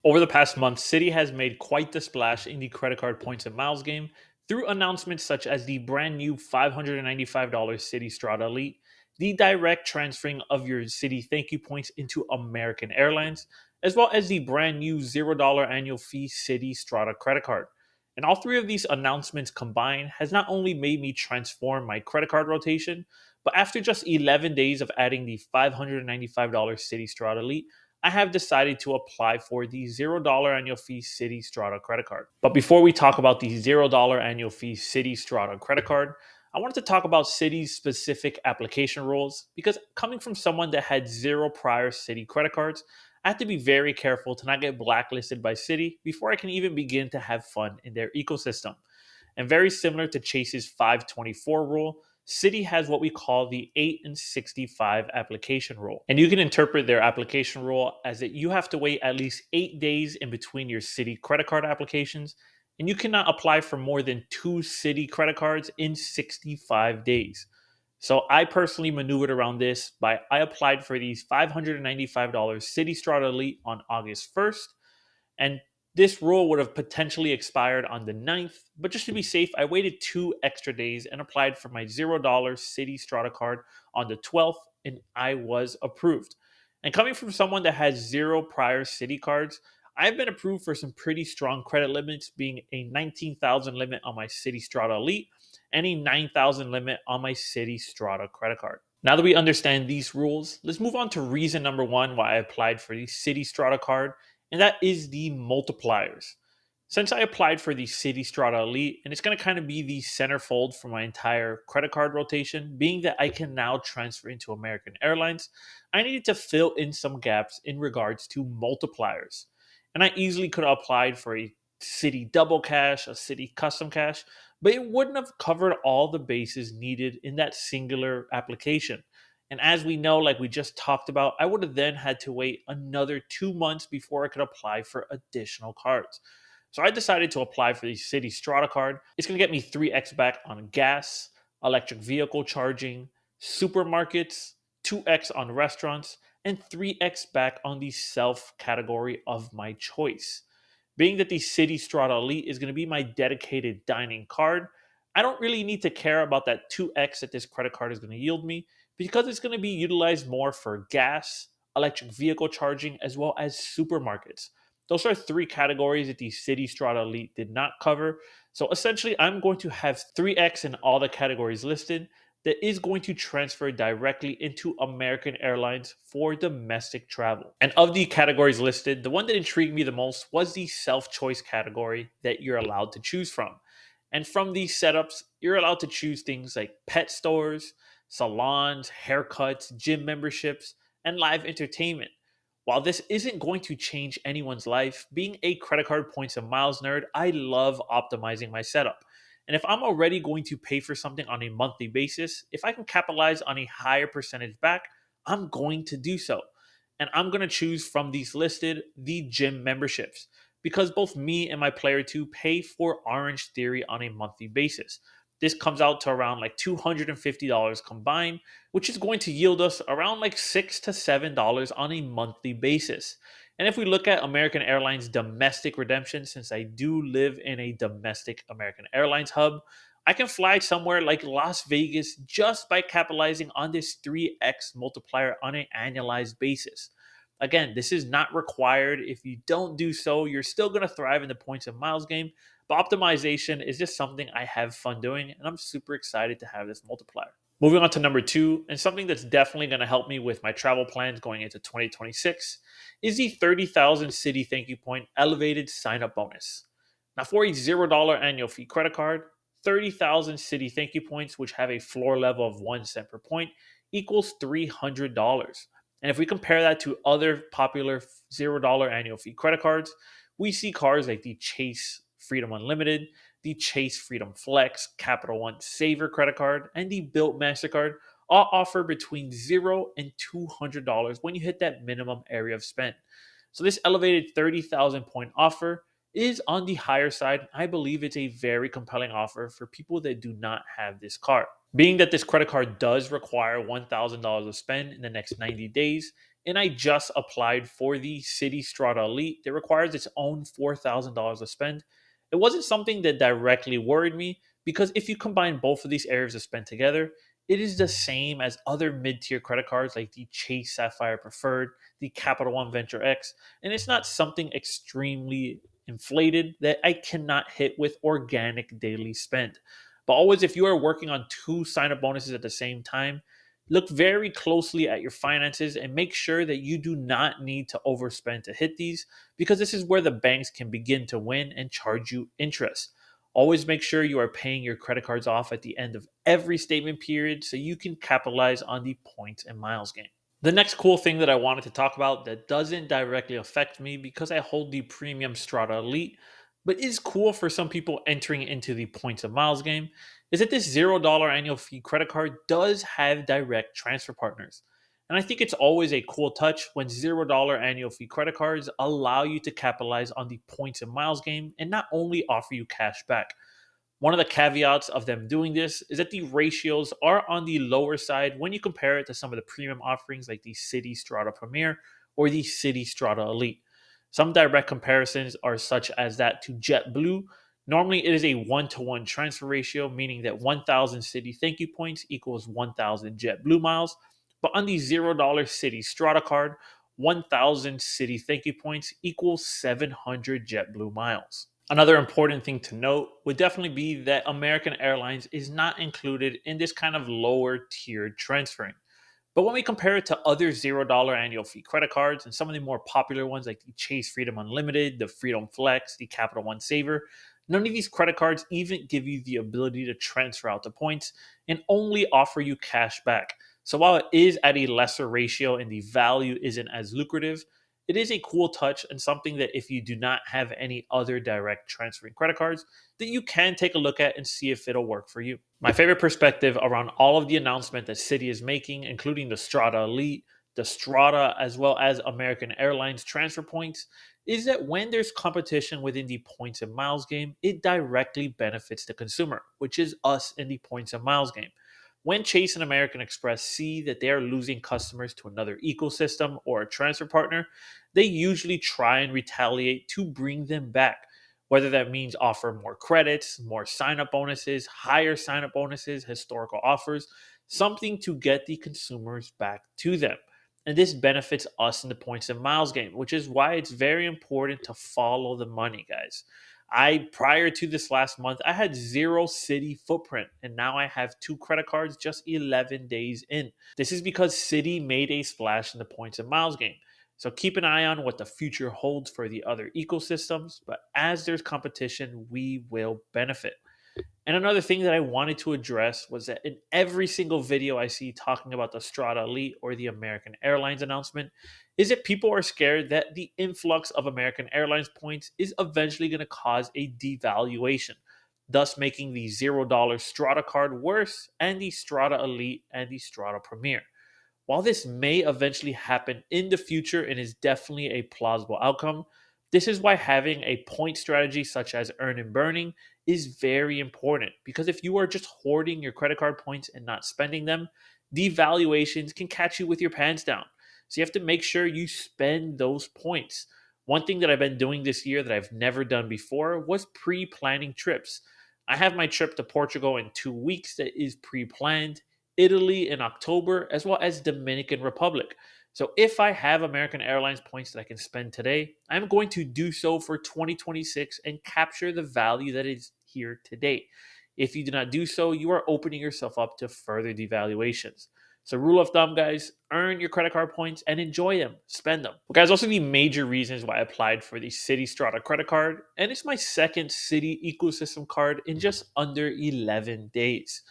Over the past month, Citi has made quite the splash in the credit card points and miles game through announcements such as the brand new $595 Citi Strata Elite, the direct transferring of your Citi thank you points into American Airlines, as well as the brand new $0 annual fee Citi Strata credit card. And all three of these announcements combined has not only made me transform my credit card rotation, but after just 11 days of adding the $595 Citi Strata Elite, I have decided to apply for the $0 annual fee Citi Strata credit card. But before we talk about the $0 annual fee Citi Strata credit card, I wanted to talk about Citi's specific application rules because coming from someone that had zero prior Citi credit cards, I have to be very careful to not get blacklisted by Citi before I can even begin to have fun in their ecosystem. And very similar to Chase's 524 rule, Citi has what we call the 8 and 65 application rule. And you can interpret their application rule as that you have to wait at least 8 days in between your Citi credit card applications, and you cannot apply for more than two Citi credit cards in 65 days. So I personally maneuvered around this by I applied for these $595 Citi Strata Elite on August 1st, and this rule would have potentially expired on the 9th, but just to be safe, I waited 2 extra days and applied for my $0 Citi Strata card on the 12th, and I was approved. And coming from someone that has zero prior Citi cards, I've been approved for some pretty strong credit limits, being a 19,000 limit on my Citi Strata Elite and a 9,000 limit on my Citi Strata credit card. Now that we understand these rules, let's move on to reason number one why I applied for the Citi Strata card, and that is the multipliers. Since I applied for the Citi Strata Elite, and it's going to kind of be the centerfold for my entire credit card rotation, being that I can now transfer into American Airlines, I needed to fill in some gaps in regards to multipliers. And I easily could have applied for a Citi Double Cash, a Citi Custom Cash, but it wouldn't have covered all the bases needed in that singular application. And as we know, like we just talked about, I would have then had to wait another 2 months before I could apply for additional cards. So I decided to apply for the Citi Strata card. It's going to get me 3x back on gas, electric vehicle charging, supermarkets, 2x on restaurants, and 3x back on the self category of my choice. Being that the Citi Strata Elite is going to be my dedicated dining card, I don't really need to care about that 2x that this credit card is going to yield me because it's going to be utilized more for gas, electric vehicle charging, as well as supermarkets. Those are three categories that the Citi Strata Elite did not cover. So essentially, I'm going to have 3x in all the categories listed that is going to transfer directly into American Airlines for domestic travel. And of the categories listed, the one that intrigued me the most was the self choice category that you're allowed to choose from. And from these setups, you're allowed to choose things like pet stores, salons, haircuts, gym memberships, and live entertainment. While this isn't going to change anyone's life, being a credit card points and miles nerd, I love optimizing my setup. And if I'm already going to pay for something on a monthly basis, if I can capitalize on a higher percentage back, I'm going to do so. And I'm going to choose from these listed the gym memberships because both me and my player 2 pay for Orange Theory on a monthly basis. This comes out to around like $250 combined, which is going to yield us around like $6 to $7 on a monthly basis. And if we look at American Airlines domestic redemption, since I do live in a domestic American Airlines hub, I can fly somewhere like Las Vegas just by capitalizing on this 3x multiplier on an annualized basis. Again, this is not required. If you don't do so, you're still going to thrive in the points and miles game. But optimization is just something I have fun doing, and I'm super excited to have this multiplier. Moving on to number two, and something that's definitely going to help me with my travel plans going into 2026, is the 30,000 Citi Thank You Point Elevated Signup Bonus. Now, for a $0 annual fee credit card, 30,000 Citi Thank You Points, which have a floor level of 1 cent per point, equals $300. And if we compare that to other popular $0 annual fee credit cards, we see cards like the Chase Freedom Unlimited, the Chase Freedom Flex, Capital One Saver credit card, and the Built MasterCard all offer between $0 and $200 when you hit that minimum area of spend. So this elevated 30,000 point offer is on the higher side. I believe it's a very compelling offer for people that do not have this card. Being that this credit card does require $1,000 of spend in the next 90 days, and I just applied for the Citi Strata Elite that requires its own $4,000 to spend. It wasn't something that directly worried me because if you combine both of these areas of spend together, it is the same as other mid tier credit cards like the Chase Sapphire Preferred, the Capital One Venture X, and it's not something extremely inflated that I cannot hit with organic daily spend. But always, if you are working on two sign up bonuses at the same time, look very closely at your finances and make sure that you do not need to overspend to hit these because this is where the banks can begin to win and charge you interest. Always make sure you are paying your credit cards off at the end of every statement period so you can capitalize on the points and miles game. The next cool thing that I wanted to talk about that doesn't directly affect me because I hold the premium Strata Elite, but is cool for some people entering into the points and miles game, is that this $0 annual fee credit card does have direct transfer partners. And I think it's always a cool touch when $0 annual fee credit cards allow you to capitalize on the points and miles game and not only offer you cash back. One of the caveats of them doing this is that the ratios are on the lower side when you compare it to some of the premium offerings like the Citi Strata Premier or the Citi Strata Elite. Some direct comparisons are such as that to JetBlue. Normally, it is a 1-to-1 transfer ratio, meaning that 1,000 Citi thank you points equals 1,000 JetBlue miles. But on the $0 Citi Strata card, 1,000 Citi thank you points equals 700 JetBlue miles. Another important thing to note would definitely be that American Airlines is not included in this kind of lower tiered transferring. But when we compare it to other $0 annual fee credit cards and some of the more popular ones like the Chase Freedom Unlimited, the Freedom Flex, the Capital One Saver, none of these credit cards even give you the ability to transfer out the points and only offer you cash back. So while it is at a lesser ratio and the value isn't as lucrative, it is a cool touch and something that if you do not have any other direct transferring credit cards, that you can take a look at and see if it'll work for you. My favorite perspective around all of the announcement that Citi is making, including the Strata Elite, the Strata, as well as American Airlines transfer points, is that when there's competition within the points and miles game, it directly benefits the consumer, which is us in the points and miles game. When Chase and American Express see that they are losing customers to another ecosystem or a transfer partner, they usually try and retaliate to bring them back. Whether that means offer more credits, more sign up bonuses, higher sign up bonuses, historical offers, something to get the consumers back to them. And this benefits us in the points and miles game, which is why it's very important to follow the money, guys. Prior to this last month, I had zero Citi footprint, and now I have two credit cards just 11 days in. This is because Citi made a splash in the points and miles game. So keep an eye on what the future holds for the other ecosystems, but as there's competition, we will benefit. And another thing that I wanted to address was that in every single video I see talking about the Strata Elite or the American Airlines announcement, is that people are scared that the influx of American Airlines points is eventually going to cause a devaluation, thus making the $0 Strata card worse and the Strata Elite and the Strata Premier. While this may eventually happen in the future and is definitely a plausible outcome, this is why having a point strategy such as earn and burning is very important because if you are just hoarding your credit card points and not spending them, devaluations can catch you with your pants down. So you have to make sure you spend those points. One thing that I've been doing this year that I've never done before was pre planning trips. I have my trip to Portugal in 2 weeks that is pre planned, Italy in October, as well as Dominican Republic. So if I have American Airlines points that I can spend today, I'm going to do so for 2026 and capture the value that is here today. If you do not do so, you are opening yourself up to further devaluations. So rule of thumb, guys, earn your credit card points and enjoy them, spend them. Well, guys, also the major reasons why I applied for the Citi Strata credit card, and it's my second Citi ecosystem card in just under 11 days.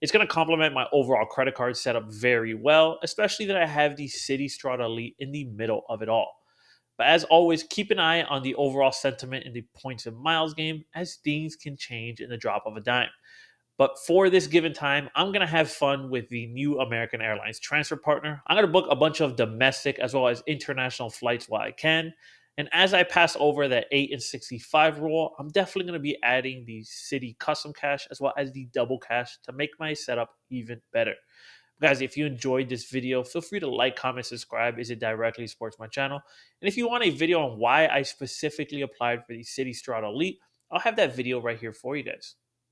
It's going to complement my overall credit card setup very well, especially that I have the Citi Strata Elite in the middle of it all. But as always, keep an eye on the overall sentiment in the points and miles game as things can change in the drop of a dime. But for this given time, I'm going to have fun with the new American Airlines transfer partner. I'm going to book a bunch of domestic as well as international flights while I can. And as I pass over that 8 and 65 rule, I'm definitely going to be adding the Citi custom cash as well as the double cash to make my setup even better. Guys, if you enjoyed this video, feel free to like, comment, subscribe as it directly supports my channel. And if you want a video on why I specifically applied for the Citi Strata Elite, I'll have that video right here for you guys.